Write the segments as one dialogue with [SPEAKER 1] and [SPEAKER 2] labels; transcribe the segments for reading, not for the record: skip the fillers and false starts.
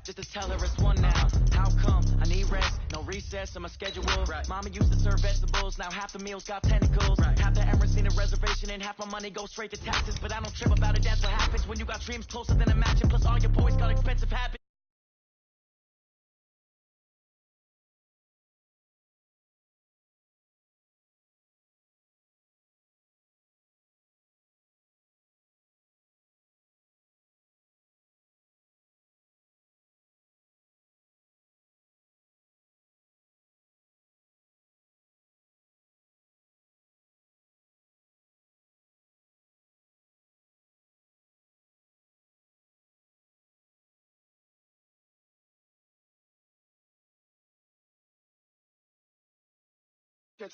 [SPEAKER 1] Just to tell her it's one now. How come? I need rest, no recess in my schedule. Right. Mama used to serve vegetables, now half the meals got tentacles. Right. Half the Emirates need a reservation and half my money goes straight to taxes. But I don't trip about it, that's what happens when you got dreams closer than a matching. Plus all your boys got expensive habits.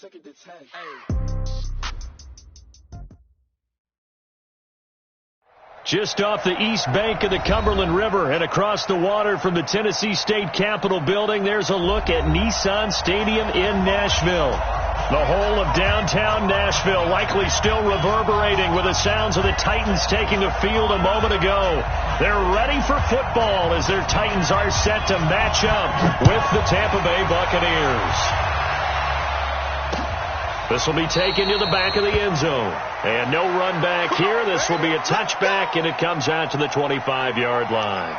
[SPEAKER 2] Take it to 10.
[SPEAKER 3] Just off the east bank of the Cumberland River and across the water from the Tennessee State Capitol building, there's a look at Nissan Stadium in Nashville. The whole of downtown Nashville likely still reverberating with the sounds of the Titans taking the field a moment ago. They're ready for football as their Titans are set to match up with the Tampa Bay Buccaneers. This will be taken to the back of the end zone. And no run back here. This will be a touchback, and it comes out to the 25-yard line.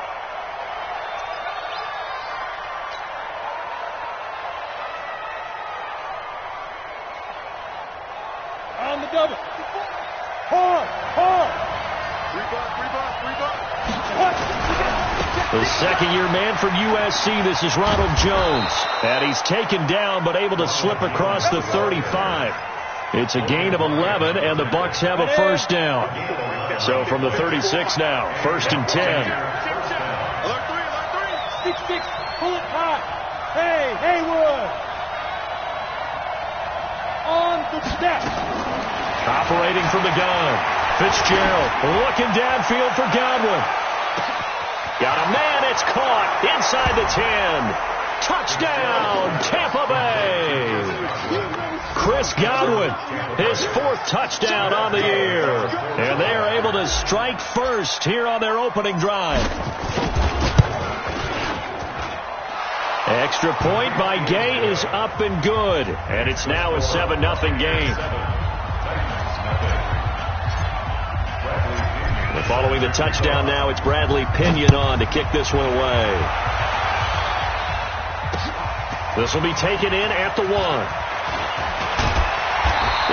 [SPEAKER 4] On the double. Hard.
[SPEAKER 3] The second-year man from USC, this is Ronald Jones. And he's taken down but able to slip across the 35. It's a gain of 11, and the Bucs have a first down. So from the 36 now, 1st and 10.
[SPEAKER 4] Alert 3. 6. Pull it high. Hey, Haywood. On the step.
[SPEAKER 3] Operating from the gun. Fitzgerald looking downfield for Godwin. Got a man, it's caught inside the 10. Touchdown, Tampa Bay. Chris Godwin, his 4th touchdown on the year. And they are able to strike first here on their opening drive. Extra point by Gay is up and good. And it's now a 7-0 game. Following the touchdown now, it's Bradley Pinion on to kick this one away. This will be taken in at the 1.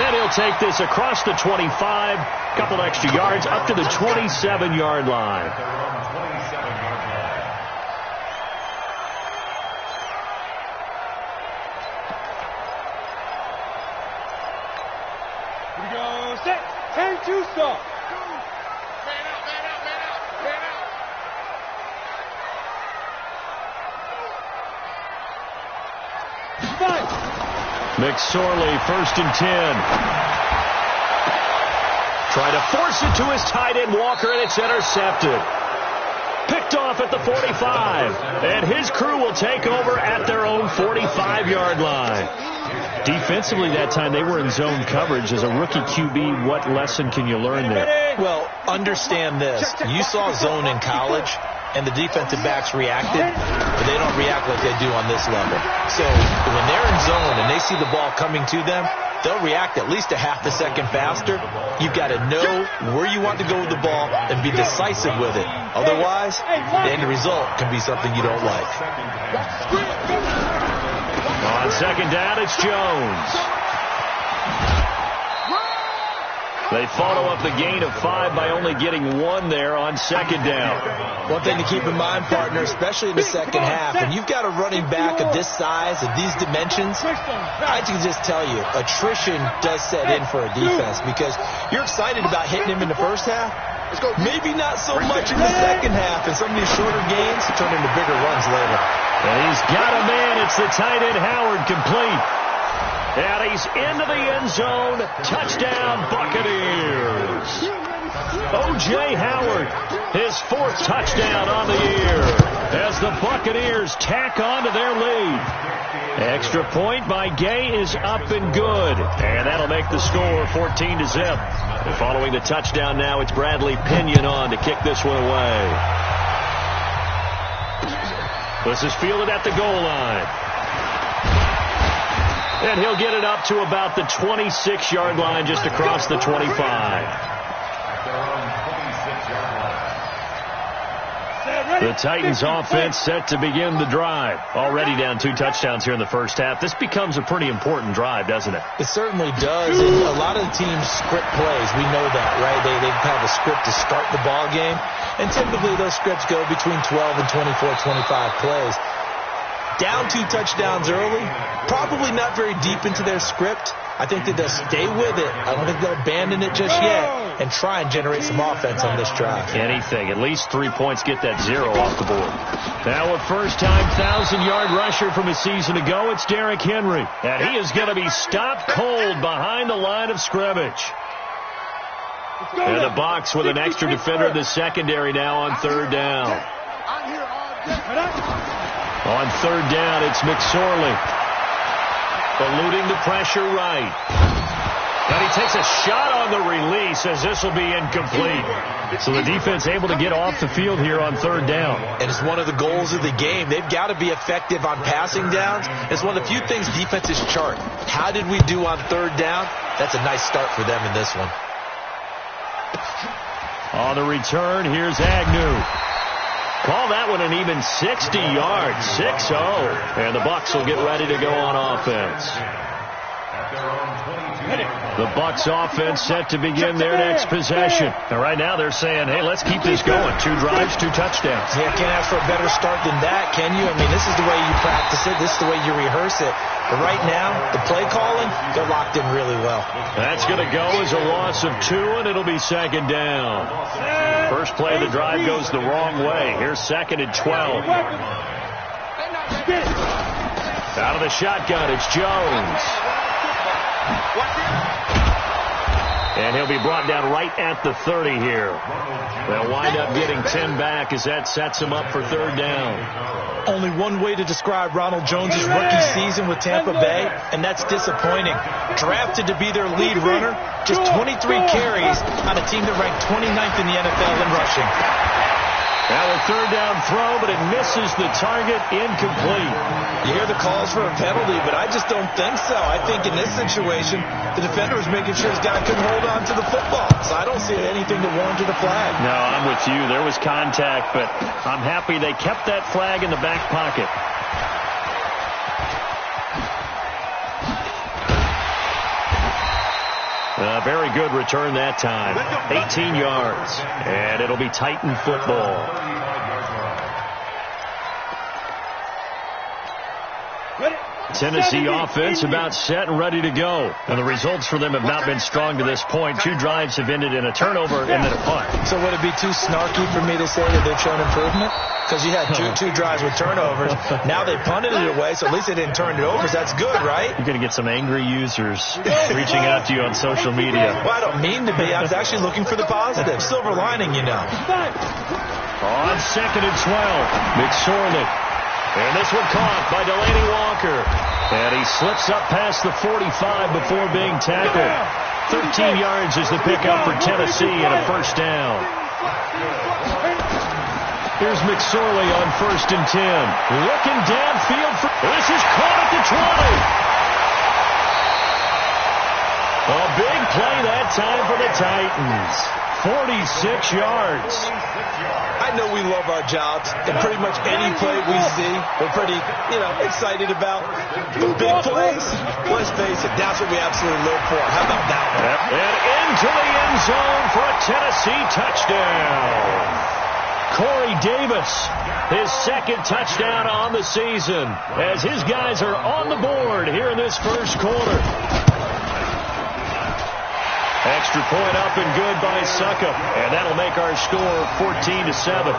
[SPEAKER 3] And he'll take this across the 25, couple extra yards up to the 27-yard line.
[SPEAKER 4] Here we go. Set. 10-2 stop.
[SPEAKER 3] McSorley, 1st and 10. Try to force it to his tight end, Walker, and it's intercepted. Picked off at the 45. And his crew will take over at their own 45-yard line. Defensively that time, they were in zone coverage. As a rookie QB, what lesson can you learn there?
[SPEAKER 5] Well, understand this. You saw zone in college, and the defensive backs reacted, but they don't react like they do on this level. So when they're in zone and they see the ball coming to them, they'll react at least a half a second faster. You've got to know where you want to go with the ball and be decisive with it. Otherwise, the end result can be something you don't like.
[SPEAKER 3] On second down, it's Jones. They follow up the gain of 5 by only getting 1 there on second down.
[SPEAKER 5] One thing to keep in mind, partner, especially in the second half, when you've got a running back of this size, of these dimensions, I can just tell you, attrition does set in for a defense because you're excited about hitting him in the first half. Maybe not so much in the second half, and some of these shorter gains turn into bigger runs later.
[SPEAKER 3] And he's got a man. It's the tight end, Howard, complete. And he's into the end zone. Touchdown, Buccaneers. O.J. Howard, his 4th touchdown on the year as the Buccaneers tack on to their lead. Extra point by Gay is up and good. And that'll make the score 14-0. And following the touchdown now, it's Bradley Pinion on to kick this one away. This is fielded at the goal line. And he'll get it up to about the 26-yard line, just across the 25. The Titans offense set to begin the drive. Already down 2 touchdowns here in the first half. This becomes a pretty important drive, doesn't it?
[SPEAKER 5] It certainly does. And a lot of the teams script plays. We know that, right? They have a script to start the ball game. And typically those scripts go between 12 and 24, 25 plays. Down 2 touchdowns early, probably not very deep into their script. I think that they'll stay with it. I don't think they'll abandon it just yet and try and generate some offense on this drive.
[SPEAKER 3] Anything. At least 3 points, get that 0 off the board. Now a first-time 1,000-yard rusher from a season ago, it's Derrick Henry. And he is going to be stopped cold behind the line of scrimmage. And the box with an extra defender in the secondary now on 3rd down. On 3rd down, it's McSorley. Eluding the pressure right. And he takes a shot on the release as this will be incomplete. So the defense able to get off the field here on 3rd down.
[SPEAKER 5] And it's one of the goals of the game. They've got to be effective on passing downs. It's one of the few things defenses chart. How did we do on 3rd down? That's a nice start for them in this one.
[SPEAKER 3] On the return, here's Agnew. Call that one an even 60 yards, 6-0. And the Bucs will get ready to go on offense. The Bucs offense set to begin their next possession. And right now they're saying, hey, let's keep this going. 2 drives, 2 touchdowns.
[SPEAKER 5] Yeah, can't ask for a better start than that, can you? I mean, this is the way you practice it. This is the way you rehearse it. But right now, the play calling, they're locked in really well.
[SPEAKER 3] That's going to go as a loss of 2, and it'll be 2nd down. First play of the drive goes the wrong way. Here's 2nd and 12. Out of the shotgun, it's Jones. And he'll be brought down right at the 30 here. They'll wind up getting 10 back as that sets him up for 3rd down.
[SPEAKER 5] Only one way to describe Ronald Jones' rookie season with Tampa Bay, and that's disappointing. Drafted to be their lead runner, just 23 carries on a team that ranked 29th in the NFL in rushing.
[SPEAKER 3] Now a 3rd down throw, but it misses the target, incomplete.
[SPEAKER 5] You hear the calls for a penalty, but I just don't think so. I think in this situation, the defender was making sure his guy couldn't hold on to the football. So I don't see anything that warranted a flag.
[SPEAKER 3] No, I'm with you. There was contact, but I'm happy they kept that flag in the back pocket. Very good return that time. 18 yards. And it'll be Titan football. Tennessee offense about set and ready to go. And the results for them have not been strong to this point. 2 drives have ended in a turnover and then a punt.
[SPEAKER 5] So would it be too snarky for me to say that they've shown improvement? Because you had two drives with turnovers. Now they punted it away, so at least they didn't turn it over. So that's good, right?
[SPEAKER 3] You're going to get some angry users reaching out to you on social media.
[SPEAKER 5] Well, I don't mean to be. I was actually looking for the positive. Silver lining, you know.
[SPEAKER 3] On 2nd and 12, McSorley. And this one caught by Delaney Walker. And he slips up past the 45 before being tackled. 13 yards is the pickup for Tennessee and a 1st down. Here's McSorley on 1st and 10. Looking downfield. This is caught at the 20. A big play that time for the Titans. 46 yards.
[SPEAKER 5] I know we love our jobs, and pretty much any play we see, we're pretty, excited about. The big plays, let's face it, that's what we absolutely live for. How about that one?
[SPEAKER 3] And into the end zone for a Tennessee touchdown. Corey Davis, his 2nd touchdown on the season, as his guys are on the board here in this first quarter. Extra point up and good by Suckup, and that'll make our score 14-7.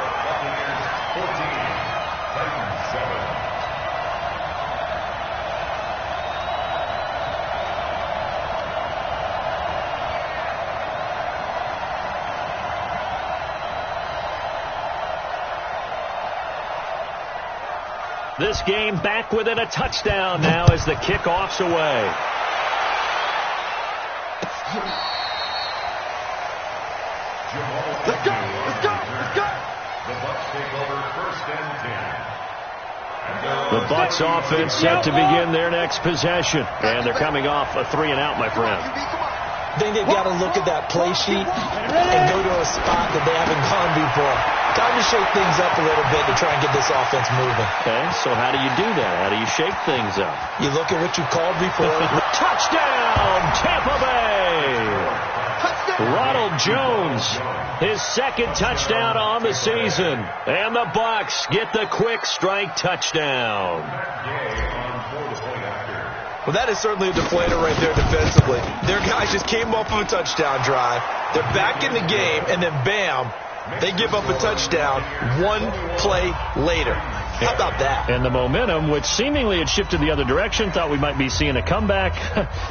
[SPEAKER 3] This game back within a touchdown now as the kickoff's away.
[SPEAKER 2] Let's go! Let's go! Let's go! The Bucs take over 1st and 10.
[SPEAKER 3] The Bucs offense set to begin their next possession. And thee coming off a 3-and-out, my friend.
[SPEAKER 5] I think they've got to look at that play sheet and go to a spot that they haven't gone before. Time to shake things up a little bit to try and get this offense moving.
[SPEAKER 3] Okay, so how do you do that? How do you shake things up?
[SPEAKER 5] You look at what you called before.
[SPEAKER 3] Touchdown, Tampa Bay! Ronald Jones, his second touchdown on the season. And the Bucs get the quick strike touchdown.
[SPEAKER 5] Well, that is certainly a deflator right there defensively. Their guys just came off of a touchdown drive. They're back in the game, and then bam, they give up a touchdown one play later. How about that?
[SPEAKER 3] And the momentum, which seemingly had shifted the other direction, thought we might be seeing a comeback.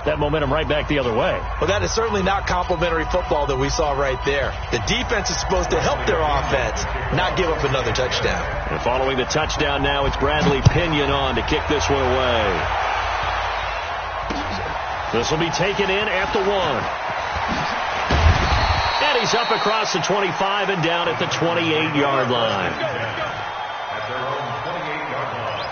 [SPEAKER 3] That momentum right back the other way.
[SPEAKER 5] Well, that is certainly not complimentary football that we saw right there. The defense is supposed to help their offense, not give up another touchdown.
[SPEAKER 3] And following the touchdown now, it's Bradley Pinion on to kick this one away. This will be taken in at the 1. And he's up across the 25 and down at the 28-yard line.
[SPEAKER 2] At their own 28-yard line.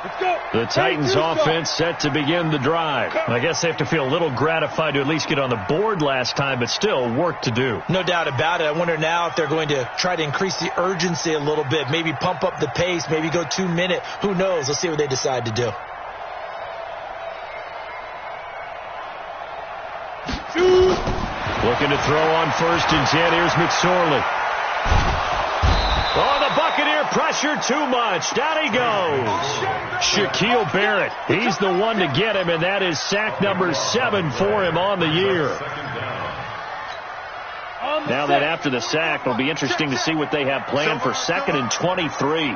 [SPEAKER 4] Let's go.
[SPEAKER 3] The Titans offense set to begin the drive. I guess they have to feel a little gratified to at least get on the board last time, but still work to do.
[SPEAKER 5] No doubt about it. I wonder now if they're going to try to increase the urgency a little bit, maybe pump up the pace, maybe go 2 minute. Who knows? Let's see what they decide to do.
[SPEAKER 3] Looking to throw on 1st and 10. Here's McSorley. Oh, the Buccaneer pressure too much. Down he goes. Shaquille Barrett. He's the one to get him, and that is sack number 7 for him on the year. Now that after the sack, it'll be interesting to see what they have planned for 2nd and 23.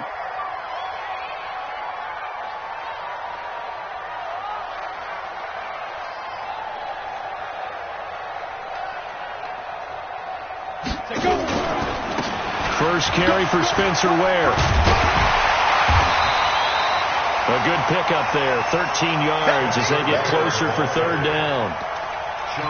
[SPEAKER 3] First carry for Spencer Ware. A good pickup there, 13 yards as they get closer for 3rd down.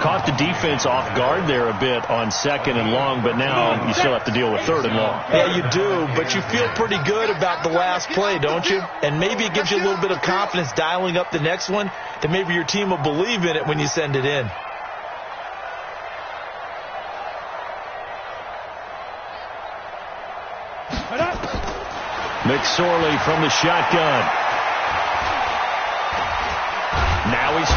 [SPEAKER 3] Caught the defense off guard there a bit on 2nd and long, but now you still have to deal with 3rd and long.
[SPEAKER 5] Yeah, you do, but you feel pretty good about the last play, don't you? And maybe it gives you a little bit of confidence dialing up the next one, that maybe your team will believe in it when you send it in.
[SPEAKER 3] McSorley from the shotgun. Now he's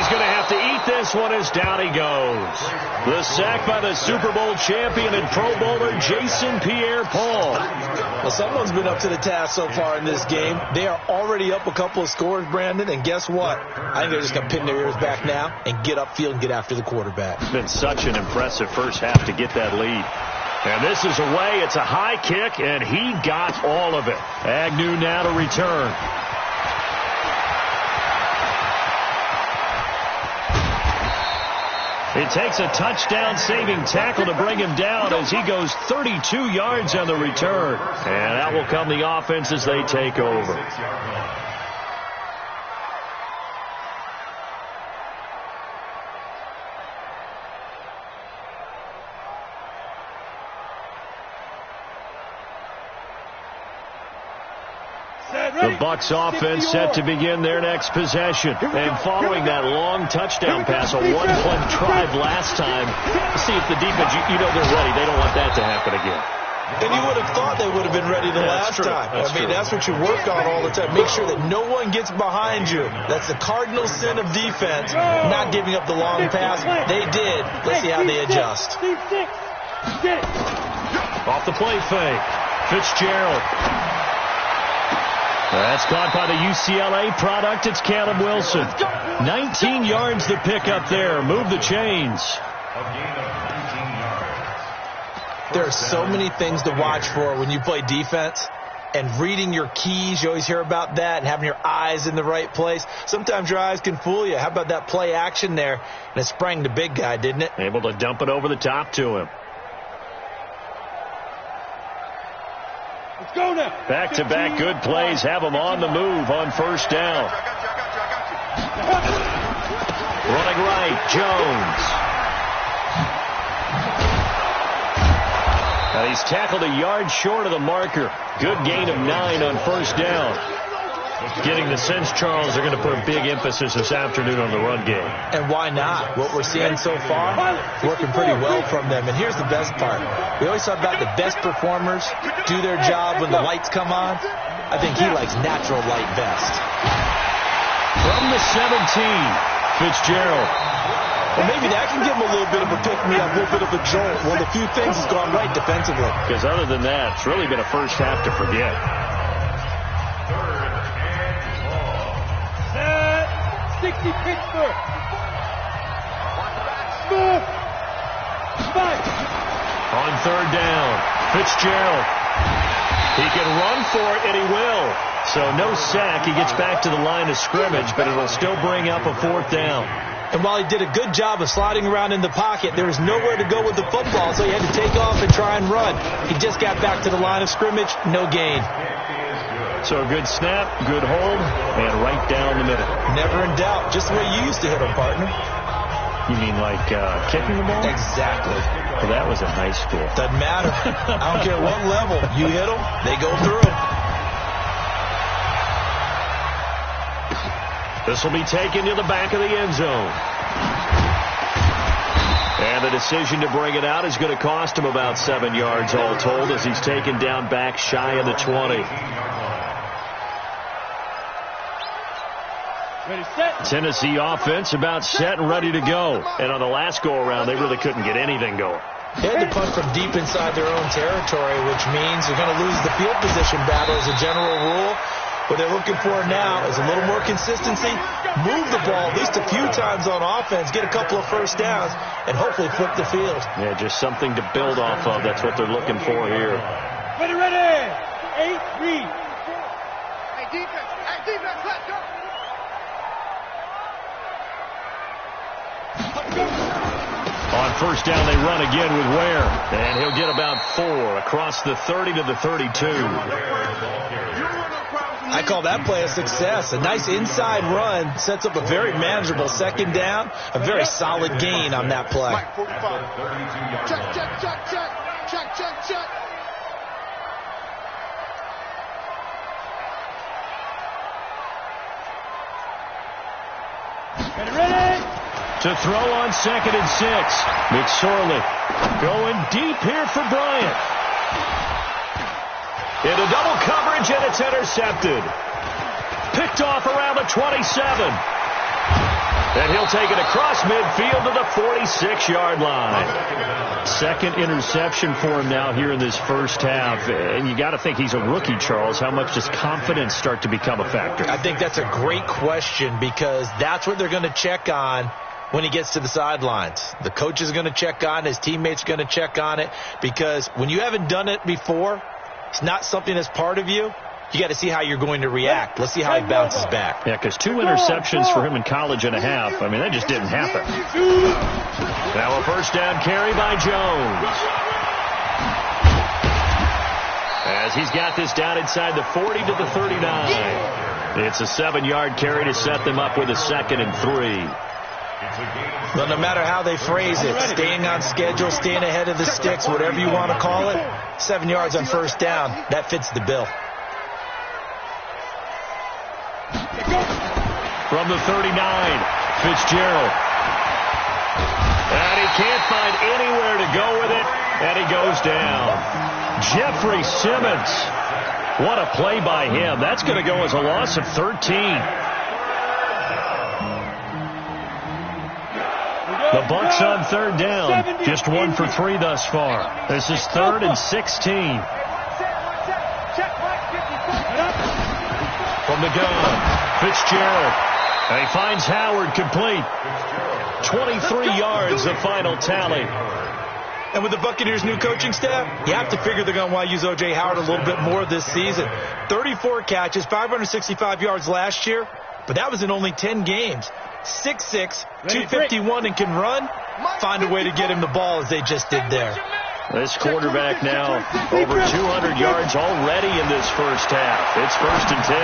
[SPEAKER 3] going to have to eat this one as down he goes. The sack by the Super Bowl champion and Pro Bowler Jason Pierre-Paul.
[SPEAKER 5] Well, someone's been up to the task so far in this game. They are already up a couple of scores, Brandon, and guess what? I think they're just going to pin their ears back now and get upfield and get after the quarterback.
[SPEAKER 3] It's been such an impressive first half to get that lead. And this is away. It's a high kick, and he got all of it. Agnew now to return. It takes a touchdown-saving tackle to bring him down as he goes 32 yards on the return. And that will come the offense as they take over. The Bucs offense set to begin their next possession. And following that long touchdown pass, a one-play drive last time, see if the defense, you know they're ready. They don't want that to happen again.
[SPEAKER 5] And you would have thought they would have been ready the last time. That's what you work on all the time. Make sure that no one gets behind you. That's the cardinal sin of defense, not giving up the long pass. They did. Let's see how they adjust.
[SPEAKER 3] Off the play fake. Fitzgerald. That's caught by the UCLA product. It's Caleb Wilson. 19 yards to pick up there. Move the chains.
[SPEAKER 5] There are so many things to watch for when you play defense. And reading your keys, you always hear about that, and having your eyes in the right place. Sometimes your eyes can fool you. How about that play action there? And it sprang the big guy, didn't it?
[SPEAKER 3] Able to dump it over the top to him.
[SPEAKER 4] Go now.
[SPEAKER 3] Back-to-back good plays have him on the move on 1st down. Running right, Jones. And he's tackled a yard short of the marker. Good gain of 9 on first down. Getting the sense, Charles, they're going to put a big emphasis this afternoon on the run game.
[SPEAKER 5] And why not? What we're seeing so far, working pretty well from them. And here's the best part. We always talk about the best performers do their job when the lights come on. I think he likes natural light best.
[SPEAKER 3] From the 17, Fitzgerald.
[SPEAKER 5] Well, maybe that can give him a little bit of a pick-me-up, a little bit of a jolt. One of the few things has gone right defensively.
[SPEAKER 3] Because other than that, it's really been a first half to forget.
[SPEAKER 4] 60 Pittsburgh. Smooth. Spike.
[SPEAKER 3] On third down, Fitzgerald. He can run for it, and he will. So no sack. He gets back to the line of scrimmage, but it'll still bring up a fourth down.
[SPEAKER 5] And while he did a good job of sliding around in the pocket, there was nowhere to go with the football, so he had to take off and try and run. He just got back to the line of scrimmage, no gain.
[SPEAKER 3] So a good snap, good hold, and right down the middle.
[SPEAKER 5] Never in doubt. Just the way you used to hit them, partner.
[SPEAKER 3] You mean like kicking the ball?
[SPEAKER 5] Exactly.
[SPEAKER 3] Well, that was in high school.
[SPEAKER 5] Doesn't matter. I don't care what level. You hit them, they go through.
[SPEAKER 3] This will be taken to the back of the end zone. And the decision to bring it out is going to cost him about 7 yards all told as he's taken down back shy of the 20.
[SPEAKER 4] Ready, set.
[SPEAKER 3] Tennessee offense about set and ready to go. And on the last go-around, they really couldn't get anything going.
[SPEAKER 5] They had to punt from deep inside their own territory, which means they're going to lose the field position battle as a general rule. What they're looking for now is a little more consistency, move the ball at least a few times on offense, get a couple of first downs, and hopefully flip the field.
[SPEAKER 3] Yeah, just something to build off of. That's what they're looking for here.
[SPEAKER 4] Ready, ready. 8, read. Hey, defense, let's go.
[SPEAKER 3] On first down, they run again with Ware. And he'll get about 4 across the 30 to the 32.
[SPEAKER 5] I call that play a success. A nice inside run sets up a very manageable second down. A very solid gain on that play.
[SPEAKER 4] Check. Ready.
[SPEAKER 3] To throw on 2nd and 6. McSorley going deep here for Bryant. Into double coverage, and it's intercepted. Picked off around the 27. And he'll take it across midfield to the 46-yard line. Second interception for him now here in this first half. And you got to think he's a rookie, Charles. How much does confidence start to become a factor?
[SPEAKER 5] I think that's a great question because that's what they're going to check on when he gets to the sidelines. The coach is going to check on it. His teammates are going to check on it because when you haven't done it before, it's not something that's part of you. You got to see how you're going to react. Let's see how he bounces back.
[SPEAKER 3] Yeah, because 2 interceptions for him in college and a half. I mean, that just didn't happen. Now a first down carry by Jones. As he's got this down inside the 40 to the 39. It's a 7-yard carry to set them up with a 2nd and 3.
[SPEAKER 5] Well, no matter how they phrase it, staying on schedule, staying ahead of the sticks, whatever you want to call it, 7 yards on first down, that fits the bill.
[SPEAKER 3] From the 39, Fitzgerald. And he can't find anywhere to go with it, and he goes down. Jeffrey Simmons. What a play by him. That's going to go as a loss of 13. The Bucs on third down. Just 1 for 3 thus far. This is 3rd and 16. From the gun, Fitzgerald. And he finds Howard complete. 23 yards, the final tally.
[SPEAKER 5] And with the Buccaneers' new coaching staff, you have to figure they're going to want to use O.J. Howard a little bit more this season. 34 catches, 565 yards last year, but that was in only 10 games. 6'6", 251, and can run. Find a way to get him the ball as they just did there.
[SPEAKER 3] This quarterback now over 200 yards already in this first half. It's 1st and 10.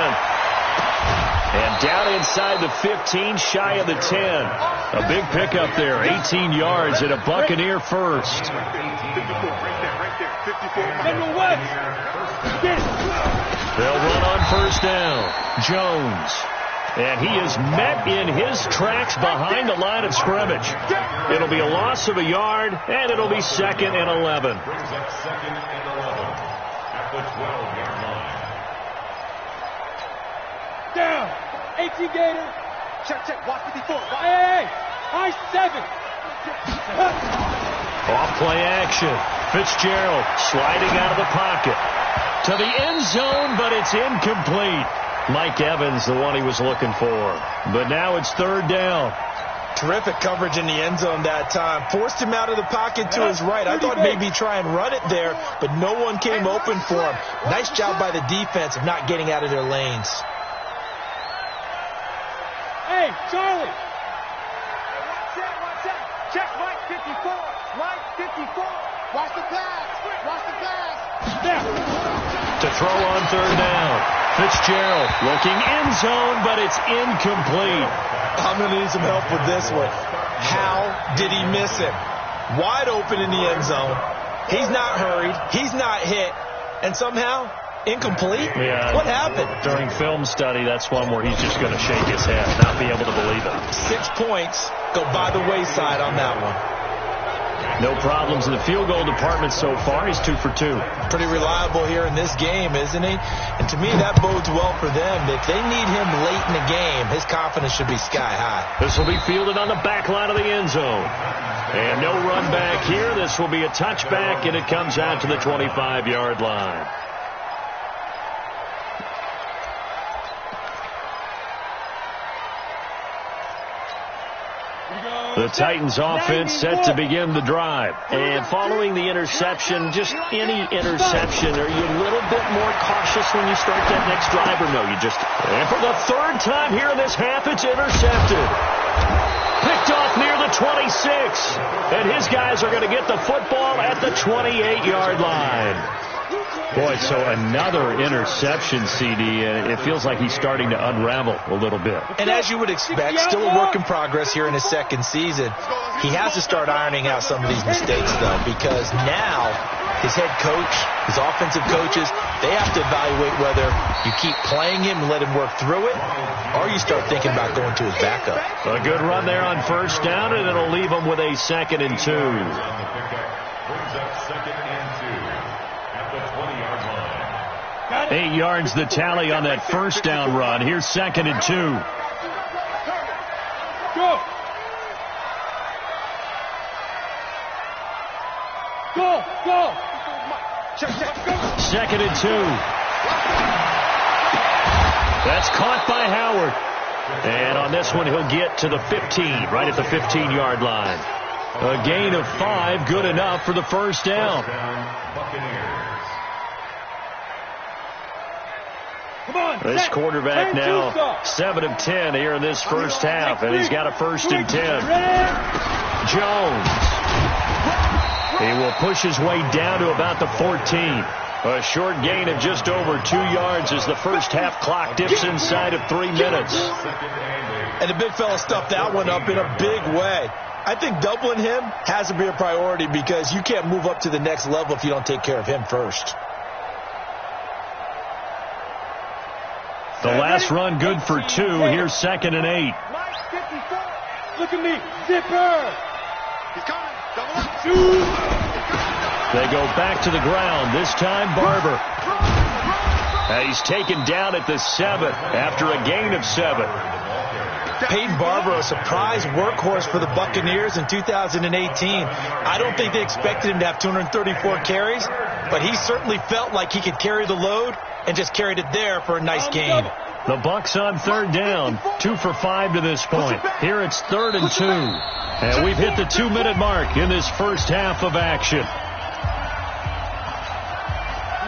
[SPEAKER 3] And down inside the 15, shy of the 10. A big pickup there, 18 yards and a Buccaneer first.
[SPEAKER 4] Number 1. Get it.
[SPEAKER 3] They'll run on first down. Jones. And he is met in his tracks behind the line of scrimmage. It'll be a loss of a yard, and it'll be 2nd and 11.
[SPEAKER 2] Brings up 2nd and 11 at the 12-yard line.
[SPEAKER 4] Down. 18 Gator. Check. Watch 54. Hey. High 7.
[SPEAKER 3] Off play action. Fitzgerald sliding out of the pocket to the end zone, but it's incomplete. Mike Evans, the one he was looking for. But now it's 3rd down.
[SPEAKER 5] Terrific coverage in the end zone that time. Forced him out of the pocket to his right. I thought maybe try and run it there, but no one came open for him. Nice job by the defense of not getting out of their lanes.
[SPEAKER 4] Hey, Charlie. Watch out. Check Mike 54. Mike 54. Watch the pass.
[SPEAKER 3] To throw on 3rd down. Fitzgerald looking end zone, but it's incomplete.
[SPEAKER 5] I'm going to need some help with this one. How did he miss him? Wide open in the end zone. He's not hurried. He's not hit. And somehow, incomplete?
[SPEAKER 3] Yeah.
[SPEAKER 5] What happened?
[SPEAKER 3] During film study, that's one where he's just going to shake his head, not be able to believe it.
[SPEAKER 5] 6 points go by the wayside on that one.
[SPEAKER 3] No problems in the field goal department so far. He's 2 for 2.
[SPEAKER 5] Pretty reliable here in this game, isn't he? And to me, that bodes well for them. If they need him late in the game, his confidence should be sky high.
[SPEAKER 3] This will be fielded on the back line of the end zone. And no run back here. This will be a touchback, and it comes out to the 25-yard line. The Titans offense set to begin the drive. And following the interception, just any interception, are you a little bit more cautious when you start that next drive, or no? And for the 3rd time here in this half, it's intercepted. Picked off near the 26. And his guys are going to get the football at the 28-yard line. Boy, so another interception, CD. It feels like he's starting to unravel a little bit.
[SPEAKER 5] And as you would expect, still a work in progress here in his 2nd season. He has to start ironing out some of these mistakes, though, because now his head coach, his offensive coaches, they have to evaluate whether you keep playing him and let him work through it, or you start thinking about going to his backup.
[SPEAKER 3] A good run there on first down, and it'll leave him with a 2nd and 2.
[SPEAKER 2] Brings up 2nd and 2 at the 20-yard line.
[SPEAKER 3] 8 yards the tally on that first down run. Here's 2nd and 2.
[SPEAKER 4] Go.
[SPEAKER 3] 2nd and 2. That's caught by Howard. And on this one, he'll get to the 15, right at the 15-yard line. A gain of 5, good enough for the first down. This quarterback now 7 of 10 here in this first half, and he's got a 1st and 10. Jones. He will push his way down to about the 14. A short gain of just over 2 yards as the first half clock dips inside of 3 minutes.
[SPEAKER 5] And the big fella stuffed that one up in a big way. I think doubling him has to be a priority because you can't move up to the next level if you don't take care of him first.
[SPEAKER 3] The last run good for 2. Here's 2nd and 8.
[SPEAKER 4] Look at me. Zipper. He's coming. Double up.
[SPEAKER 3] They go back to the ground. This time Barber. He's taken down at the 7 after a gain of 7.
[SPEAKER 5] Peyton Barber, a surprise workhorse for the Buccaneers in 2018. I don't think they expected him to have 234 carries, but he certainly felt like he could carry the load and just carried it there for a nice gain.
[SPEAKER 3] The Bucs on 3rd down, 2 for 5 to this point. Here it's 3rd and 2. And we've hit the 2-minute mark in this first half of action.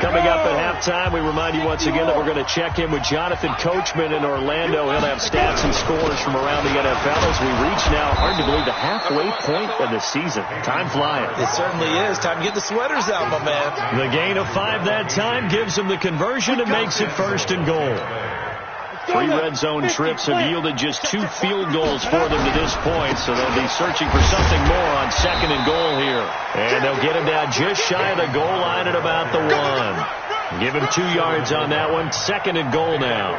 [SPEAKER 3] Coming up at halftime, we remind you once again that we're going to check in with Jonathan Coachman in Orlando. He'll have stats and scores from around the NFL as we reach now, hard to believe, the halfway point of the season. Time flying.
[SPEAKER 5] It certainly is. Time to get the sweaters out, my man.
[SPEAKER 3] The gain of 5 that time gives him the conversion and makes it 1st and goal. 3 red zone trips have yielded just 2 field goals for them to this point, so they'll be searching for something more on 2nd and goal here. And they'll get him down just shy of the goal line at about the 1. Give him 2 yards on that one. 2nd and goal now.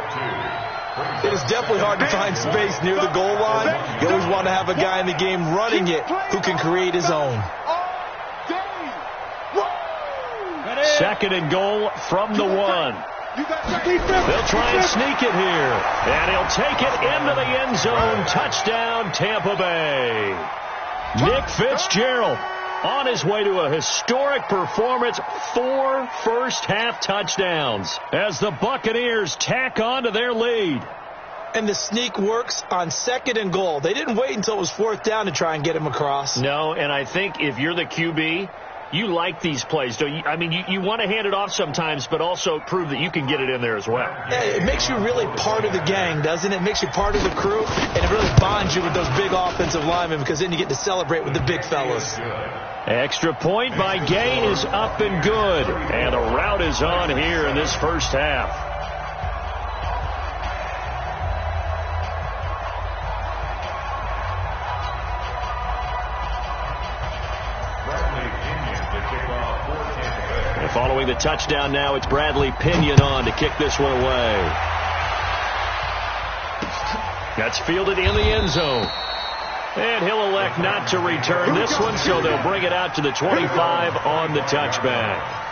[SPEAKER 5] It is definitely hard to find space near the goal line. You always want to have a guy in the game running it who can create his own.
[SPEAKER 3] 2nd and goal from the 1. They'll try and sneak it here. And he'll take it into the end zone. Touchdown, Tampa Bay. Nick Fitzgerald on his way to a historic performance. 4 first-half touchdowns as the Buccaneers tack on to their lead.
[SPEAKER 5] And the sneak works on 2nd and goal. They didn't wait until it was 4th down to try and get him across.
[SPEAKER 3] No, and I think if you're the QB, you like these plays, don't you? I mean, you want to hand it off sometimes, but also prove that you can get it in there as well.
[SPEAKER 5] Yeah, it makes you really part of the gang, doesn't it? It makes you part of the crew, and it really bonds you with those big offensive linemen because then you get to celebrate with the big fellas.
[SPEAKER 3] Extra point by Gay is up and good. And a rout is on here in this first half. Following the touchdown now, it's Bradley Pinion on to kick this one away. That's fielded in the end zone. And he'll elect not to return this one, so they'll bring it out to the 25 on the touchback.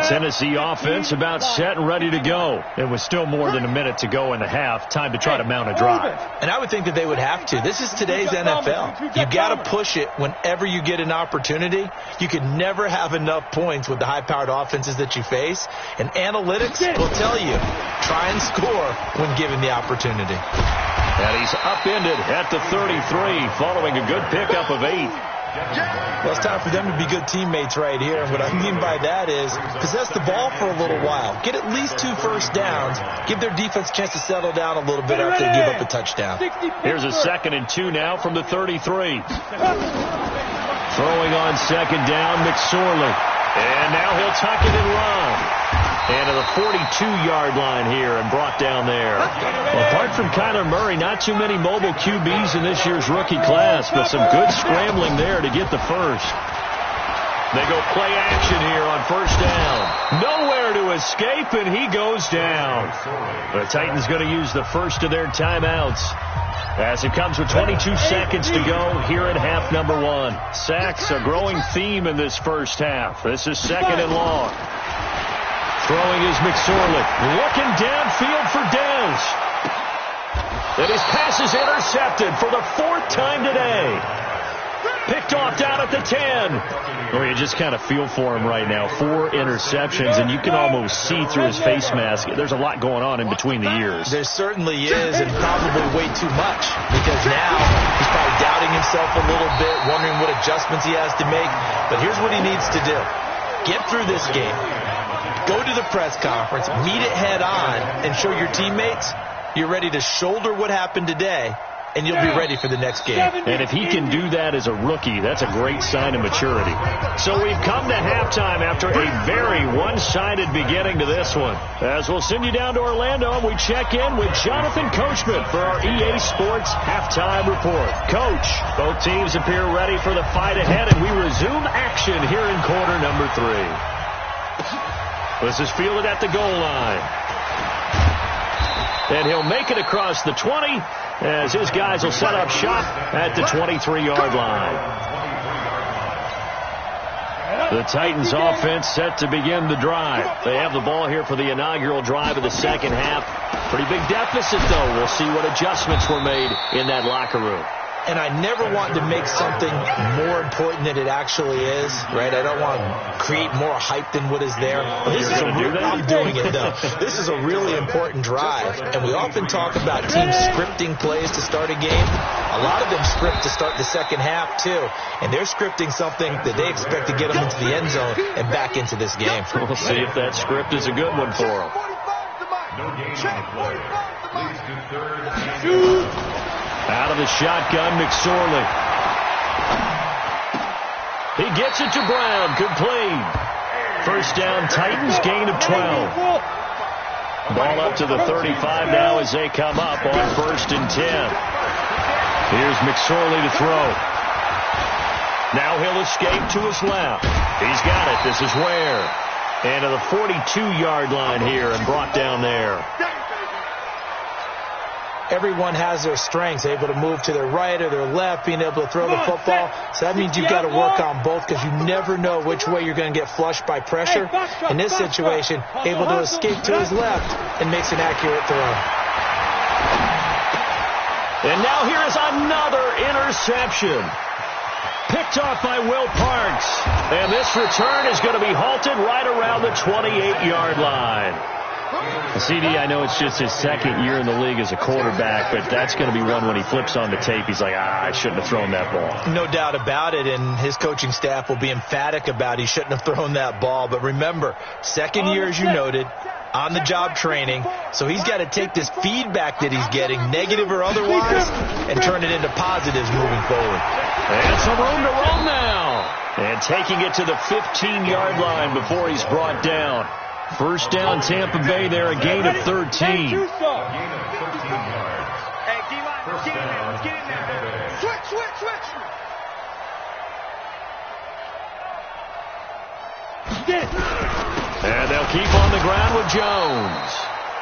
[SPEAKER 3] Tennessee offense about set and ready to go. It was still more than a minute to go in the half. Time to try to mount a drive.
[SPEAKER 5] And I would think that they would have to. This is today's NFL. You got to push it whenever you get an opportunity. You can never have enough points with the high-powered offenses that you face. And analytics will tell you, try and score when given the opportunity.
[SPEAKER 3] And he's upended at the 33 following a good pickup of 8.
[SPEAKER 5] Well, it's time for them to be good teammates right here. And what I mean by that is possess the ball for a little while. Get at least 2 first downs. Give their defense a chance to settle down a little bit after they give up a touchdown.
[SPEAKER 3] Here's a 2nd and 2 now from the 33. Throwing on 2nd down, McSorley. And now he'll tuck it and run. And to the 42-yard line here and brought down there. Well, apart from Kyler Murray, not too many mobile QBs in this year's rookie class, but some good scrambling there to get the first. They go play action here on 1st down. Nowhere to escape, and he goes down. The Titans going to use the first of their timeouts as it comes with 22 seconds to go here at half number 1. Sacks, a growing theme in this first half. This is 2nd and long. Throwing is McSorley. Looking downfield for Dez. And his pass is intercepted for the 4th time today. Picked off down at the 10. Well, you just kind of feel for him right now. 4 interceptions, and you can almost see through his face mask. There's a lot going on in between the ears.
[SPEAKER 5] There certainly is, and probably way too much, because now he's probably doubting himself a little bit, wondering what adjustments he has to make. But here's what he needs to do. Get through this game. Go to the press conference, meet it head on, and show your teammates you're ready to shoulder what happened today, and you'll be ready for the next game.
[SPEAKER 3] And if he can do that as a rookie, that's a great sign of maturity. So we've come to halftime after a very one-sided beginning to this one. As we'll send you down to Orlando, and we check in with Jonathan Coachman for our EA Sports Halftime Report. Coach, both teams appear ready for the fight ahead, and we resume action here in quarter number 3. This is fielded at the goal line. And he'll make it across the 20 as his guys will set up shop at the 23-yard line. The Titans offense set to begin the drive. They have the ball here for the inaugural drive of the second half. Pretty big deficit, though. We'll see what adjustments were made in that locker room.
[SPEAKER 5] And I never want to make something more important than it actually is, right? I don't want to create more hype than what is there. This is I'm doing it, though. This is a really important drive. And we often talk about teams scripting plays to start a game. A lot of them script to start the second half, too. And they're scripting something that they expect to get them into the end zone and back into this game.
[SPEAKER 3] We'll see if that script is a good one for them. Out of the shotgun, McSorley. He gets it to Brown, complete. First down, Titans, gain of 12. Ball up to the 35 now as they come up on 1st and 10. Here's McSorley to throw. Now he'll escape to his left. He's got it. This is Ware. And to the 42-yard line here and brought down there.
[SPEAKER 5] Everyone has their strengths, able to move to their right or their left, being able to throw the football. So that means you've got to work on both because you never know which way you're going to get flushed by pressure. In this situation, able to escape to his left and makes an accurate throw.
[SPEAKER 3] And now here is another interception. Picked off by Will Parks. And this return is going to be halted right around the 28-yard line. CD, I know it's just his second year in the league as a quarterback, but that's going to be one when he flips on the tape. He's like, I shouldn't have thrown that ball.
[SPEAKER 5] No doubt about it, and his coaching staff will be emphatic about he shouldn't have thrown that ball. But remember, second year, as you noted, on-the-job training, so he's got to take this feedback that he's getting, negative or otherwise, and turn it into positives moving forward.
[SPEAKER 3] And some room to run now. And taking it to the 15-yard line before he's brought down. First down, Tampa Bay there, a gain of 13.
[SPEAKER 2] Gain of 13 yards. First down, Tampa Bay.
[SPEAKER 4] Switch.
[SPEAKER 3] And they'll keep on the ground with Jones.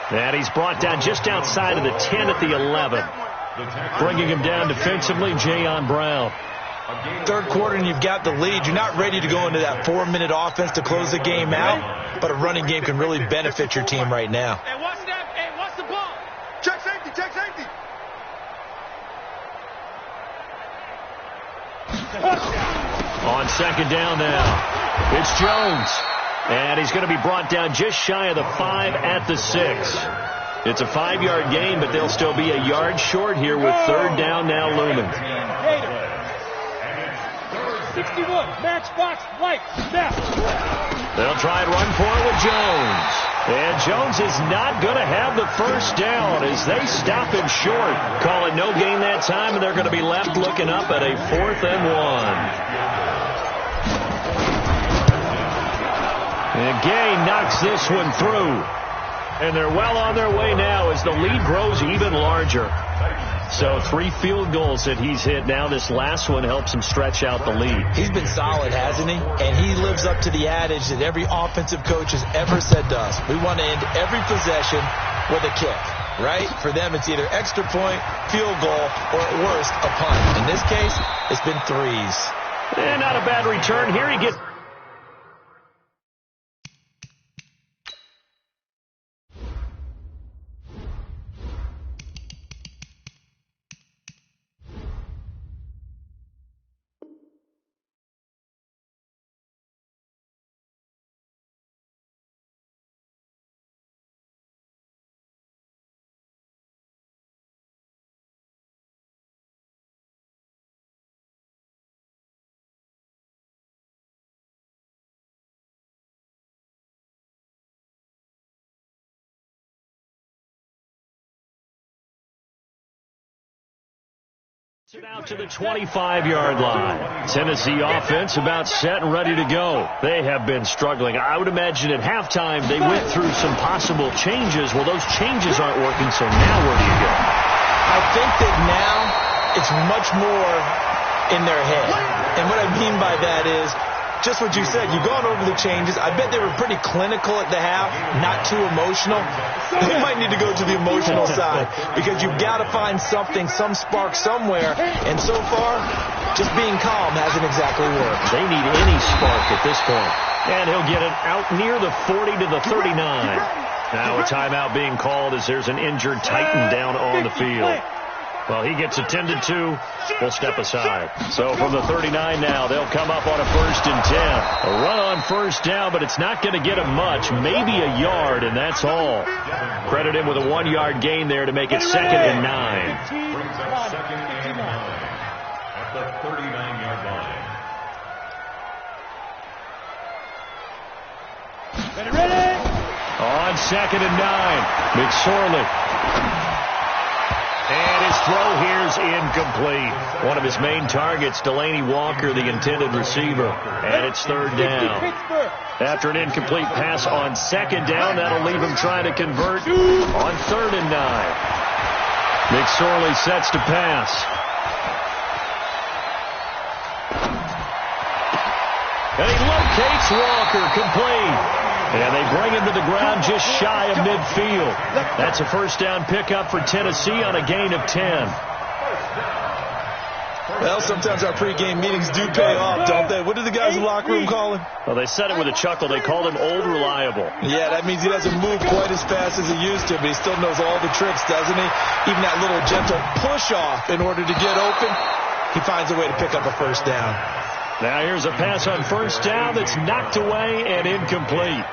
[SPEAKER 3] And he's brought down just outside of the 10 at the 11. Bringing him down defensively, Jayon Brown.
[SPEAKER 5] Third quarter and you've got the lead. You're not ready to go into that 4-minute offense to close the game out, but a running game can really benefit your team right now.
[SPEAKER 4] Hey, watch that. Hey, watch the ball. Check safety.
[SPEAKER 3] On second down now, it's Jones. And he's going to be brought down just shy of the 5 at the 6. It's a 5-yard gain, but they'll still be a yard short here with third down now looming.
[SPEAKER 4] 61, matchbox, light, snap.
[SPEAKER 3] They'll try and run for it with Jones. And Jones is not going to have the first down as they stop him short. Call it no gain that time, and they're going to be left looking up at a 4th and 1. And Gay knocks this one through. And they're well on their way now as the lead grows even larger. So 3 field goals that he's hit now. This last one helps him stretch out the lead.
[SPEAKER 5] He's been solid, hasn't he? And he lives up to the adage that every offensive coach has ever said to us. We want to end every possession with a kick, right? For them, it's either extra point, field goal, or at worst, a punt. In this case, it's been 3s.
[SPEAKER 3] And not a bad return. Here he gets... out to the 25-yard line. Tennessee offense about set and ready to go. They have been struggling. I would imagine at halftime they went through some possible changes. Well, those changes aren't working, so now where do you go?
[SPEAKER 5] I think that now it's much more in their head. And what I mean by that is just what you said. You've gone over the changes. I bet they were pretty clinical at the half, not too emotional. They might need to go to the emotional side because you've got to find something, some spark somewhere. And so far, just being calm hasn't exactly worked.
[SPEAKER 3] They need any spark at this point. And he'll get it out near the 40 to the 39. Now a timeout being called as there's an injured Titan down on the field. Well, he gets attended to. We'll step aside. So from the 39 now, they'll come up on a 1st and 10. A run on first down, but it's not going to get him much. Maybe a yard, and that's all. Credit him with a 1-yard gain there to make it 2nd and 9.
[SPEAKER 2] Brings up 2nd and 9 at the 39-yard line.
[SPEAKER 4] Ready?
[SPEAKER 3] On 2nd and 9, McSorley. And his throw here's incomplete. One of his main targets, Delaney Walker, the intended receiver. And it's third down. After an incomplete pass on second down, that'll leave him trying to convert on 3rd and 9. McSorley sets to pass. And he locates Walker, complete. And they bring him to the ground just shy of midfield. That's a first down pickup for Tennessee on a gain of 10.
[SPEAKER 5] Well, sometimes our pregame meetings do pay off, don't they? What do the guys in the locker room call him?
[SPEAKER 3] Well, they said it with a chuckle. They called him Old Reliable.
[SPEAKER 5] Yeah, that means he doesn't move quite as fast as he used to, but he still knows all the tricks, doesn't he? Even that little gentle push-off in order to get open, he finds a way to pick up a first down.
[SPEAKER 3] Now here's a pass on first down that's knocked away and incomplete.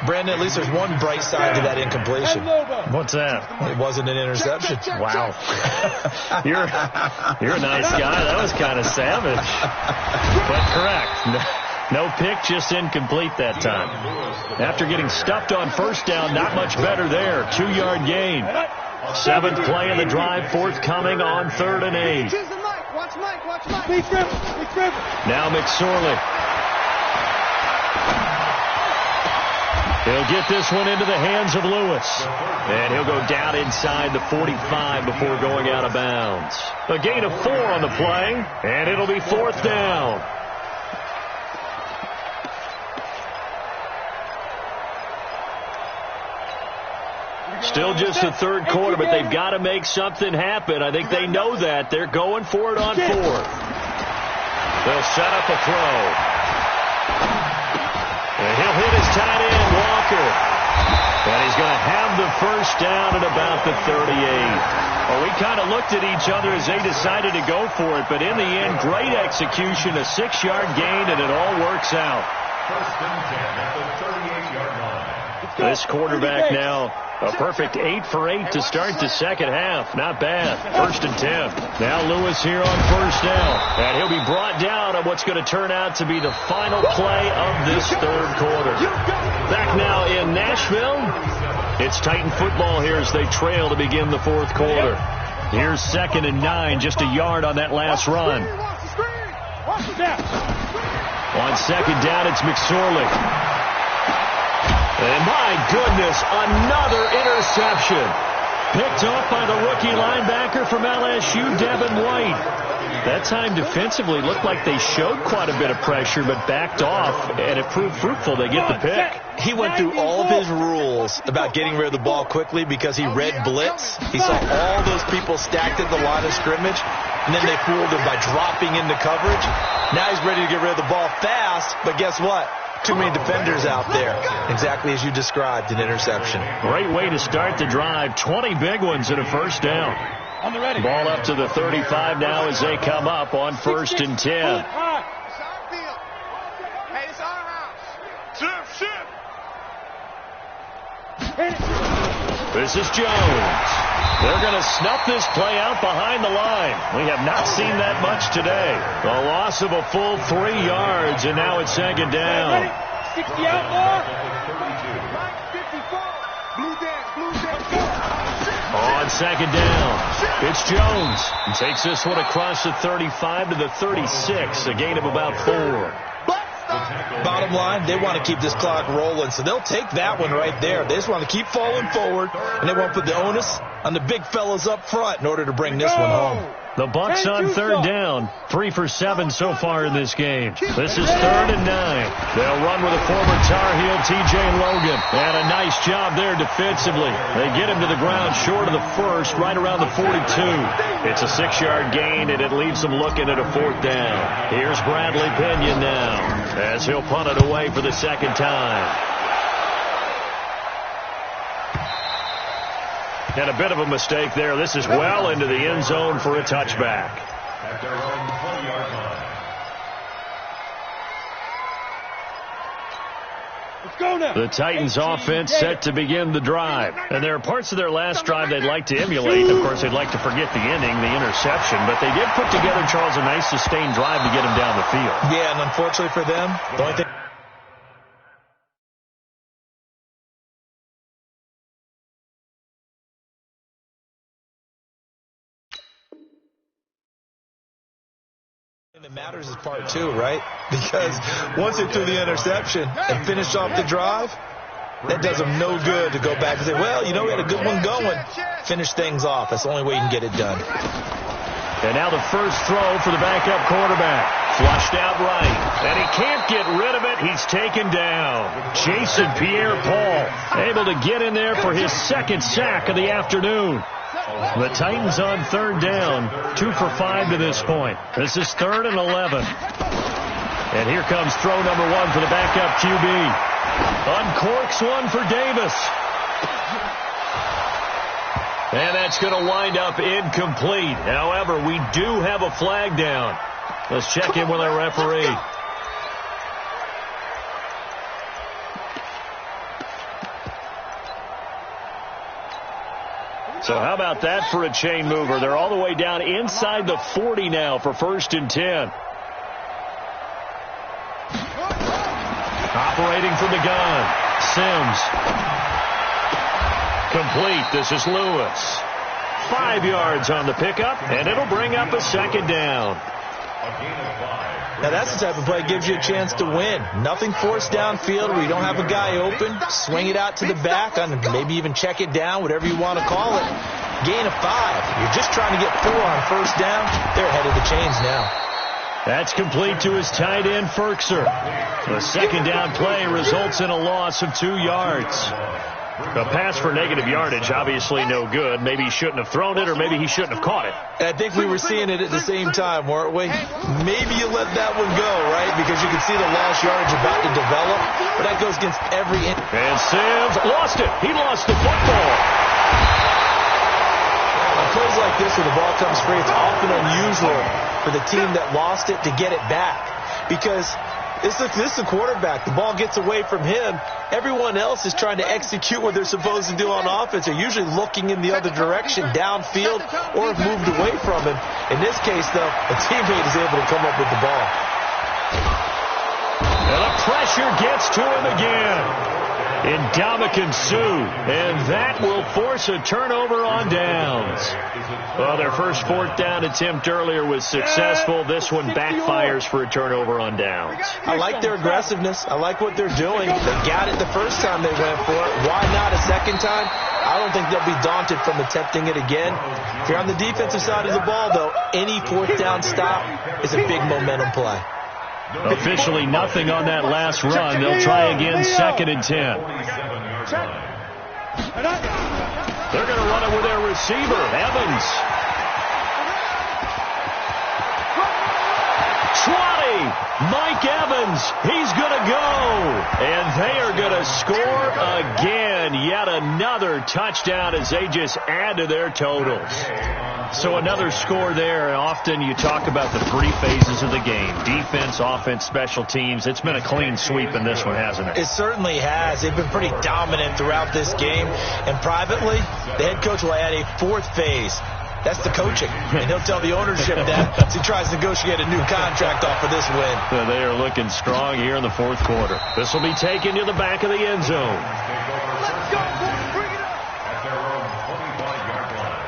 [SPEAKER 5] Brandon, at least there's one bright side to that incompletion.
[SPEAKER 3] What's that?
[SPEAKER 5] It wasn't an interception.
[SPEAKER 3] Wow. You're a nice guy. That was kind of savage. But correct. No pick, just incomplete that time. After getting stuffed on first down, not much better there. 2-yard gain. 7th play of the drive, forthcoming on 3rd and 8.
[SPEAKER 4] Watch Mike.
[SPEAKER 3] Now McSorley. He'll get this one into the hands of Lewis. And he'll go down inside the 45 before going out of bounds. A gain of 4 on the play, and it'll be 4th down. Still just the 3rd quarter, but they've got to make something happen. I think they know that. They're going for it on 4th. They'll set up a throw. And he'll hit his tight end, Walker. And he's going to have the first down at about the 38. Well, we kind of looked at each other as they decided to go for it, but in the end, great execution, a 6-yard gain, and it all works out.
[SPEAKER 2] First and 10 at the 38-yard line.
[SPEAKER 3] This quarterback now, a perfect 8 for 8 to start the second half. Not bad. 1st and 10. Now Lewis here on first down. And he'll be brought down on what's going to turn out to be the final play of this 3rd quarter. Back now in Nashville. It's Titan football here as they trail to begin the 4th quarter. Here's 2nd and 9, just a yard on that last run. On 2nd down, it's McSorley. And my goodness, another interception. Picked off by the rookie linebacker from LSU, Devin White. That time defensively looked like they showed quite a bit of pressure, but backed off, and it proved fruitful. They get the pick.
[SPEAKER 5] He went through all of his rules about getting rid of the ball quickly because he read blitz. He saw all those people stacked at the line of scrimmage, and then they fooled him by dropping into coverage. Now he's ready to get rid of the ball fast, but guess what? Too many defenders out there. Exactly as you described, an interception.
[SPEAKER 3] Great way to start the drive. 20 big ones and a first down. Ball up to the 35 now as they come up on 1st and 10. This is Jones. They're going to snuff this play out behind the line. We have not seen that much today. A loss of a full 3 yards, and now it's 2nd down.
[SPEAKER 4] 60 out more.
[SPEAKER 3] On 2nd down, it's Jones. He takes this one across the 35 to the 36, a gain of about 4.
[SPEAKER 5] Bottom line, they want to keep this clock rolling, so they'll take that one right there. They just want to keep falling forward, and they won't put the onus on the big fellas up front in order to bring this one home.
[SPEAKER 3] The Bucs on 3rd down. 3 for 7 so far in this game. This is 3rd and 9. They'll run with a former Tar Heel, T.J. Logan. And a nice job there defensively. They get him to the ground short of the 1st, right around the 42. It's a 6-yard gain, and it leaves them looking at a 4th down. Here's Bradley Pinion now as he'll punt it away for the 2nd time. And a bit of a mistake there. This is well into the end zone for a touchback.
[SPEAKER 2] At their own 20-yard line.
[SPEAKER 4] Let's go now.
[SPEAKER 3] The Titans offense set to begin the drive. And there are parts of their last drive they'd like to emulate. Of course, they'd like to forget the ending, the interception. But they did put together, Charles, a nice sustained drive to get him down the field.
[SPEAKER 5] Yeah, and unfortunately for them, the only thing And it matters is part two, right? Because once they threw the interception and finished off the drive, that does them no good to go back and say, well, you know, we had a good one going. Finish things off. That's the only way you can get it done.
[SPEAKER 3] And now the first throw for the backup quarterback. Flushed out right. And he can't get rid of it. He's taken down. Jason Pierre-Paul able to get in there for his second sack of the afternoon. The Titans on third down, 2 for 5 to this point. This is 3rd and 11. And here comes throw number 1 for the backup QB. Uncorks one for Davis. And that's going to wind up incomplete. However, we do have a flag down. Let's check in with our referee. So how about that for a chain mover? They're all the way down inside the 40 now for 1st and 10. Operating from the gun. Sims. Complete. This is Lewis. 5 yards on the pickup, and it'll bring up a 2nd down.
[SPEAKER 5] Now that's the type of play that gives you a chance to win. Nothing forced downfield where you don't have a guy open. Swing it out to the back, and maybe even check it down, whatever you want to call it. Gain of 5. You're just trying to get 4 on 1st down. They're ahead of the chains now.
[SPEAKER 3] That's complete to his tight end, Ferkser. The 2nd down play results in a loss of 2 yards. A pass for negative yardage, obviously no good. Maybe he shouldn't have thrown it, or maybe he shouldn't have caught it.
[SPEAKER 5] I think we were seeing it at the same time, weren't we? Maybe you let that one go, right? Because you can see the lost yardage about to develop. But that goes against every...
[SPEAKER 3] And Sims lost it. He lost the football.
[SPEAKER 5] On plays like this where the ball comes free, it's often unusual for the team that lost it to get it back. Because... This is the quarterback. The ball gets away from him. Everyone else is trying to execute what they're supposed to do on offense. They're usually looking in the other direction, downfield, or have moved away from him. In this case, though, a teammate is able to come up with the ball.
[SPEAKER 3] And the pressure gets to him again. Ndamukong Suh, and that will force a turnover on downs. Well, their first 4th down attempt earlier was successful. This one backfires for a turnover on downs.
[SPEAKER 5] I like their aggressiveness. I like what they're doing. They got it the first time they went for it. Why not a second time? I don't think they'll be daunted from attempting it again. If you're on the defensive side of the ball, though, any 4th down stop is a big momentum play.
[SPEAKER 3] Officially nothing on that last run. They'll try again, 2nd and 10. They're going to run it with their receiver, Evans. 20. Mike Evans. He's going to go. And they are going to score again. Yet another touchdown as they just add to their totals. So another score there. And often you talk about the 3 phases of the game. Defense, offense, special teams. It's been a clean sweep in this one, hasn't it?
[SPEAKER 5] It certainly has. They've been pretty dominant throughout this game. And privately, the head coach will add a 4th phase. That's the coaching. And he'll tell the ownership that as he tries to negotiate a new contract off of this win.
[SPEAKER 3] So they are looking strong here in the 4th quarter. This will be taken to the back of the end zone.
[SPEAKER 2] Let's go, boys. Bring it up. At their own 25-yard line.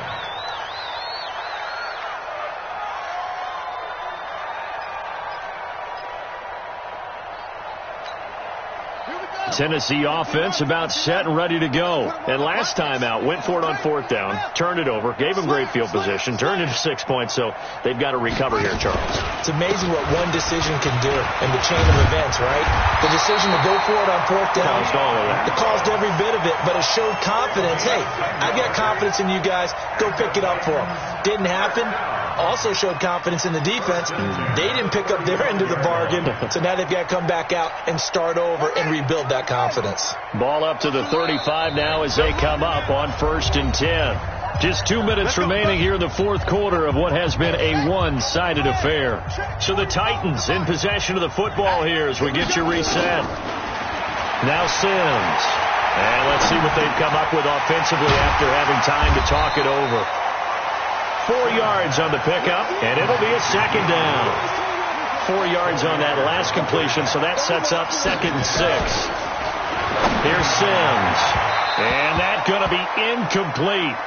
[SPEAKER 3] Tennessee offense about set and ready to go. And last time out, went for it on 4th down, turned it over, gave them great field position, turned it to 6 points, so they've got to recover here, Charles.
[SPEAKER 5] It's amazing what one decision can do in the chain of events, right? The decision to go for it on 4th down.
[SPEAKER 3] Caused all of that.
[SPEAKER 5] It caused every bit of it, but it showed confidence. Hey, I've got confidence in you guys. Go pick it up for them. Didn't happen. Also showed confidence in the defense. They didn't pick up their end of the bargain, so now they've got to come back out and start over and rebuild that confidence.
[SPEAKER 3] Ball up to the 35 now as they come up on 1st and 10. Just 2 minutes remaining here in the 4th quarter of what has been a one-sided affair. So the Titans in possession of the football here as we get you reset. Now Sims. And let's see what they've come up with offensively after having time to talk it over. 4 yards on the pickup, and it'll be a 2nd down. 4 yards on that last completion, so that sets up 2nd and 6. Here's Sims. And that's going to be incomplete.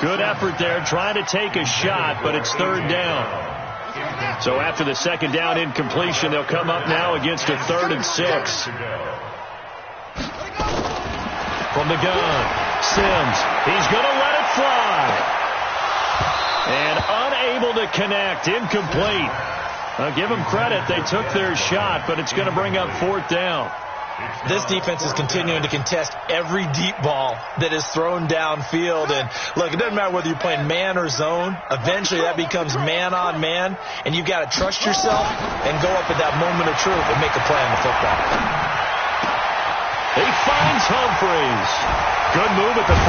[SPEAKER 3] Good effort there, trying to take a shot, but it's 3rd down. So after the second down incompletion, they'll come up now against a 3rd and 6. From the gun, Sims. He's going to let it fly. And unable to connect. Incomplete. Give them credit. They took their shot, but it's going to bring up 4th down.
[SPEAKER 5] This defense is continuing to contest every deep ball that is thrown downfield. And, look, it doesn't matter whether you're playing man or zone. Eventually that becomes man on man, and you've got to trust yourself and go up at that moment of truth and make a play on the football.
[SPEAKER 3] He finds Humphreys. Good move at the 30.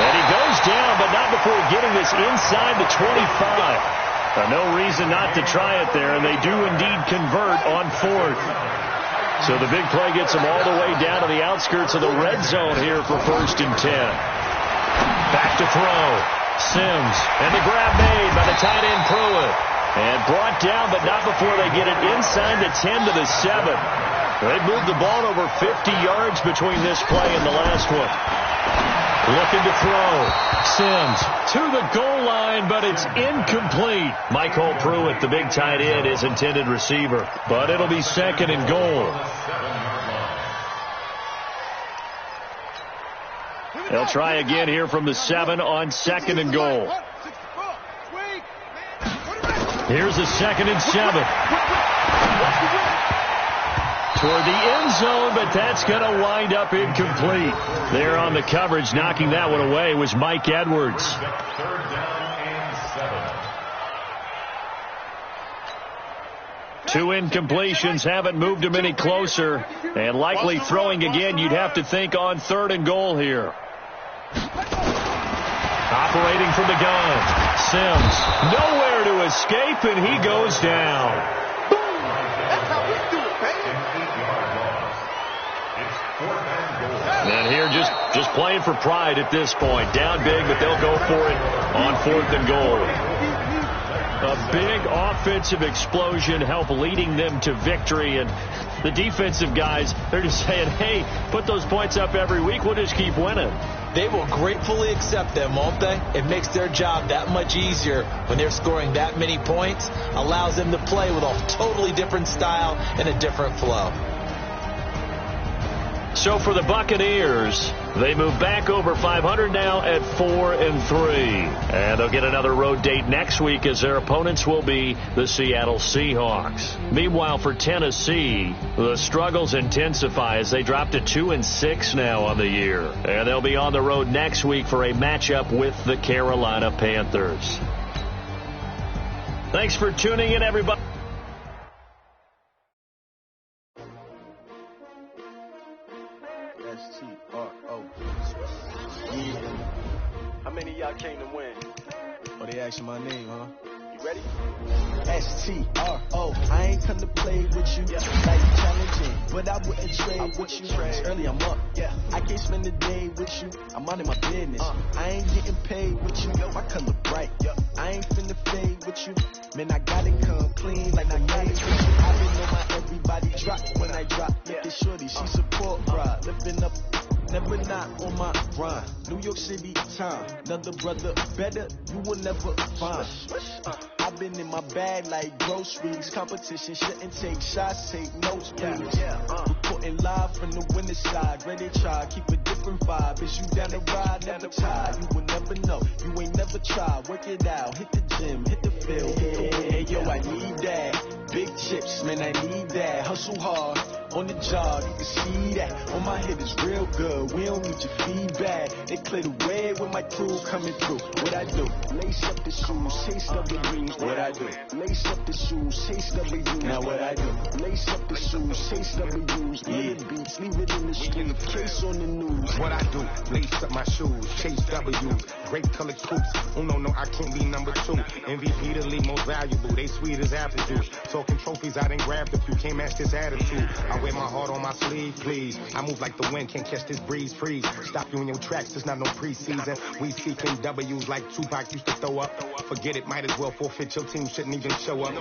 [SPEAKER 3] And he goes down, but not before getting this inside the 25. No reason not to try it there, and they do indeed convert on 4th. So the big play gets them all the way down to the outskirts of the red zone here for 1st and 10. Back to throw. Sims. And the grab made by the tight end Pruitt. And brought down, but not before they get it inside the 10 to the 7. They moved the ball over 50 yards between this play and the last one. Looking to throw. Sims to the goal line, but it's incomplete. Michael Pruitt, the big tight end, is intended receiver. But it'll be 2nd and goal. They'll try again here from the 7 on 2nd and goal. Here's a 2nd and 7. Toward the end zone, but that's going to wind up incomplete. There on the coverage, knocking that one away, was Mike Edwards.
[SPEAKER 2] 3rd down and 7.
[SPEAKER 3] 2 incompletions haven't moved him any closer. And likely throwing again, you'd have to think on 3rd and goal here. Operating from the gun. Sims, nowhere to escape, and he goes down.
[SPEAKER 2] That's how we do it, baby. It's 4th and goal.
[SPEAKER 3] And here just playing for pride at this point. Down big, but they'll go for it on 4th and goal. A big offensive explosion helped leading them to victory. And the defensive guys, they're just saying, hey, put those points up every week. We'll just keep winning.
[SPEAKER 5] They will gratefully accept them, won't they? It makes their job that much easier when they're scoring that many points. Allows them to play with a totally different style and a different flow.
[SPEAKER 3] So for the Buccaneers, they move back over 500 now at 4-3. And they'll get another road date next week as their opponents will be the Seattle Seahawks. Meanwhile, for Tennessee, the struggles intensify as they drop to 2-6 now on the year. And they'll be on the road next week for a matchup with the Carolina Panthers. Thanks for tuning in, everybody.
[SPEAKER 6] How many of y'all came to win?
[SPEAKER 7] Oh, they asking my name, huh?
[SPEAKER 6] You ready?
[SPEAKER 7] S-T-R-O. I ain't come to play with you. Like challenging, but I wouldn't trade with you. Early I'm up. I can't spend the day with you. I'm out of my business. I ain't getting paid with you. My color bright. I ain't finna fade with you. Man, I gotta come clean like I made with you. I didn't know my everybody drop when I drop. Look at shorty, she support ride. Lifting up. Never not on my grind. New York City time. Another brother better, you will never find. I've been in my bag like groceries. Competition shouldn't take shots, take notes, please. Reporting live from the winner's side. Ready to try, keep a different vibe. Is you down the ride, never tired. You will never know, you ain't never tried. Work it out, hit the gym, hit the field, hit the wheel. Hey yo, I need that. Big chips, man, I need that. Hustle hard. On the job, you can see that. On my head is real good. We don't need your feedback. They clear the way with my crew coming through. What I do? Lace up the shoes, taste of the dreams. What I do? Lace up the shoes, taste of the dreams. Now what I do? Lace up the shoes, taste of the dreams. Yeah, beats, leave it in the street. Case on the news.
[SPEAKER 8] What I do? Lace up my shoes, chase W's. Great colored coops. Oh no, I can't be number 2. MVP the league most valuable. They sweet as apple juice. Talking trophies, I done grabbed a few. Can't match this attitude. I wear my heart on my sleeve, please. I move like the wind, can't catch this breeze, freeze. Stop you in your tracks, there's not no preseason. We seeking W's like Tupac used to throw up. Forget it, might as well forfeit, your team shouldn't even show up.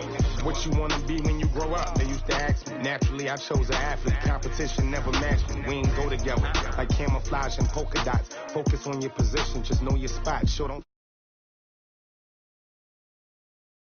[SPEAKER 8] What you wanna be when you grow up? They used to ask me. Naturally, I chose an athlete. Competition never matched me. We ain't go together. Like camouflage and polka dots. Focus on your position, just know your spot. Sure don't